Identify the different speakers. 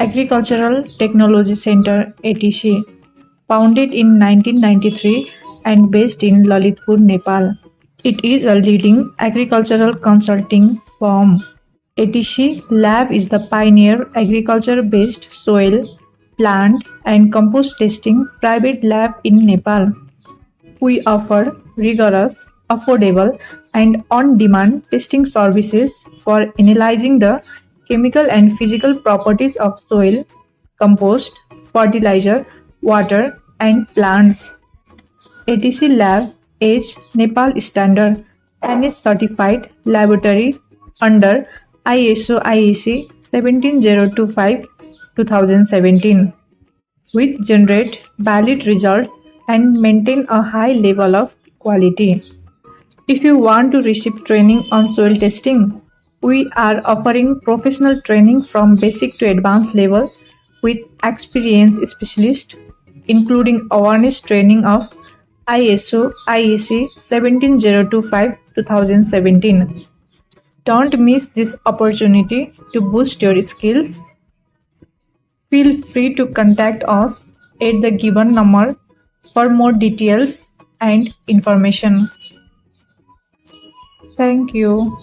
Speaker 1: Agricultural Technology Center ATC, founded in 1993 and based in Lalitpur, Nepal. It is a leading agricultural consulting firm. ATC Lab is the pioneer agriculture-based soil, plant, and compost testing private lab in Nepal. We offer rigorous, affordable, and on-demand testing services for analyzing the chemical and physical properties of soil, compost, fertilizer, water, and plants. ATC Lab is Nepal standard and is certified laboratory under ISO IEC 17025-2017, which generate valid results and maintain a high level of quality. If you want to receive training on soil testing, we are offering professional training from basic to advanced level with experienced specialists, including awareness training of ISO IEC 17025-2017. Don't miss this opportunity to boost your skills. Feel free to contact us at the given number for more details and information. Thank you.